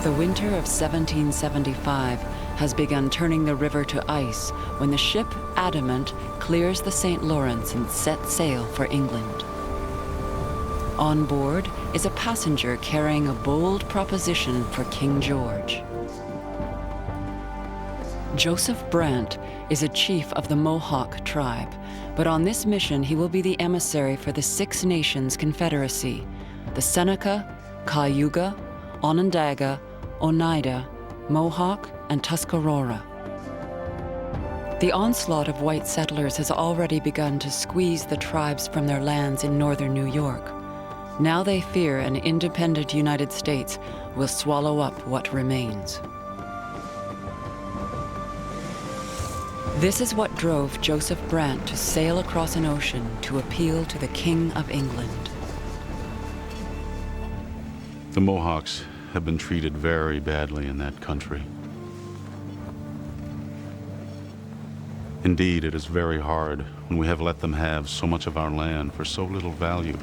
The winter of 1775 has begun turning the river to ice when the ship Adamant clears the St. Lawrence and sets sail for England. On board is a passenger carrying a bold proposition for King George. Joseph Brant is a chief of the Mohawk tribe, but on this mission he will be the emissary for the Six Nations Confederacy, the Seneca, Cayuga, Onondaga, Oneida, Mohawk, and Tuscarora. The onslaught of white settlers has already begun to squeeze the tribes from their lands in northern New York. Now they fear an independent United States will swallow up what remains. This is what drove Joseph Brant to sail across an ocean to appeal to the King of England. The Mohawks have been treated very badly in that country. Indeed, it is very hard when we have let them have so much of our land for so little value.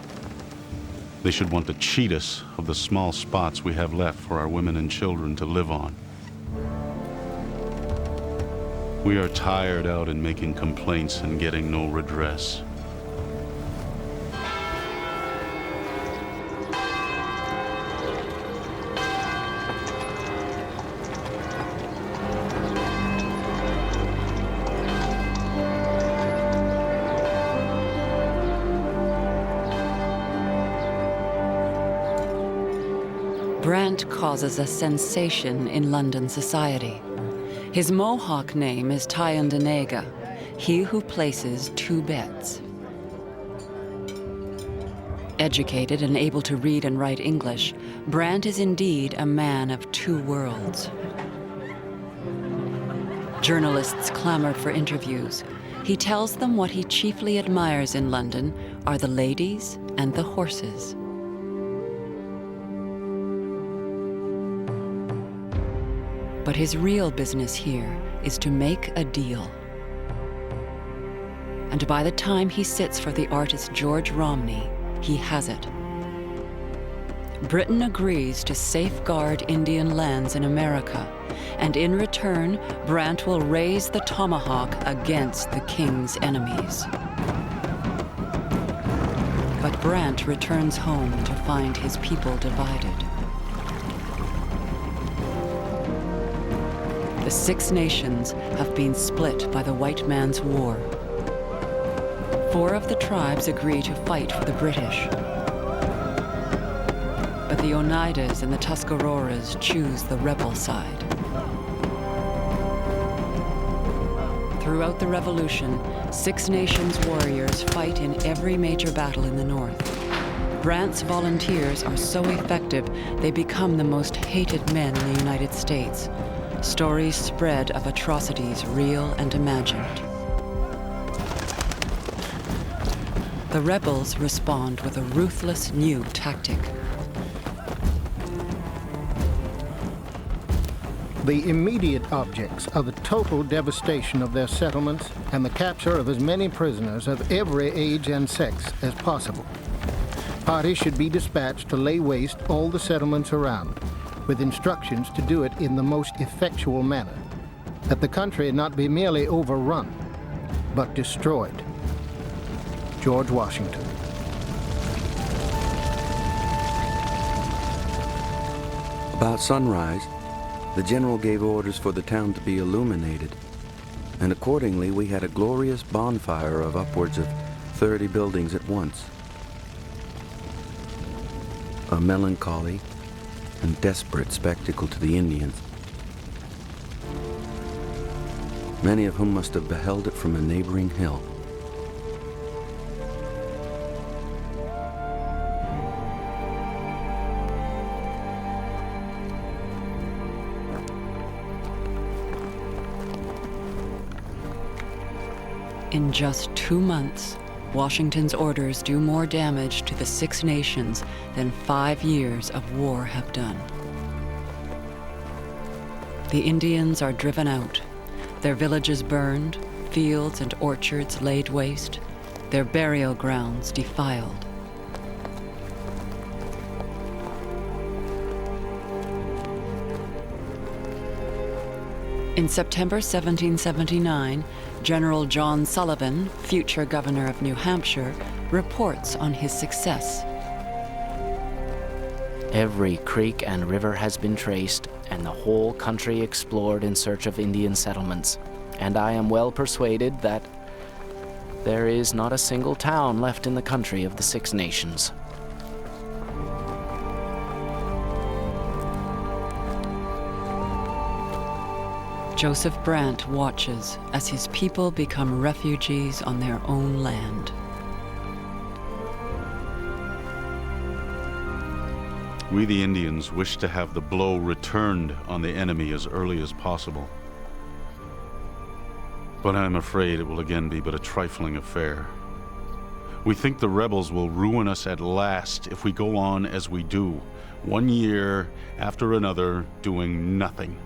They should want to cheat us of the small spots we have left for our women and children to live on. We are tired out in making complaints and getting no redress. Brant causes a sensation in London society. His Mohawk name is Tyondenaga, he who places two bets. Educated and able to read and write English, Brant is indeed a man of two worlds. Journalists clamor for interviews. He tells them what he chiefly admires in London are the ladies and the horses. But his real business here is to make a deal. And by the time he sits for the artist George Romney, he has it. Britain agrees to safeguard Indian lands in America, and in return, Brant will raise the tomahawk against the king's enemies. But Brant returns home to find his people divided. The Six Nations have been split by the white man's war. 4 of the tribes agree to fight for the British. But the Oneidas and the Tuscaroras choose the rebel side. Throughout the Revolution, Six Nations warriors fight in every major battle in the North. Brant's volunteers are so effective, they become the most hated men in the United States. Stories spread of atrocities real and imagined. The rebels respond with a ruthless new tactic. The immediate objects are the total devastation of their settlements and the capture of as many prisoners of every age and sex as possible. Parties should be dispatched to lay waste all the settlements around, with instructions to do it in the most effectual manner, that the country not be merely overrun, but destroyed. George Washington. About sunrise, the general gave orders for the town to be illuminated, and accordingly we had a glorious bonfire of upwards of 30 buildings at once. A melancholy and desperate spectacle to the Indians, many of whom must have beheld it from a neighboring hill. In just 2 months, Washington's orders do more damage to the Six Nations than 5 years of war have done. The Indians are driven out, their villages burned, fields and orchards laid waste, their burial grounds defiled. In September 1779, General John Sullivan, future governor of New Hampshire, reports on his success. Every creek and river has been traced, and the whole country explored in search of Indian settlements. And I am well persuaded that there is not a single town left in the country of the Six Nations. Joseph Brant watches as his people become refugees on their own land. We, the Indians, wish to have the blow returned on the enemy as early as possible. But I am afraid it will again be but a trifling affair. We think the rebels will ruin us at last if we go on as we do, 1 year after another, doing nothing.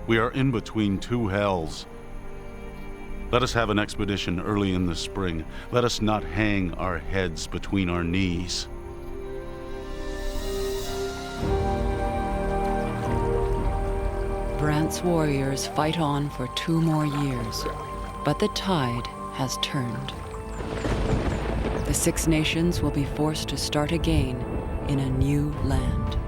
We are in between two hells. Let us have an expedition early in the spring. Let us not hang our heads between our knees. Brant's warriors fight on for 2 more years, but the tide has turned. The Six Nations will be forced to start again in a new land.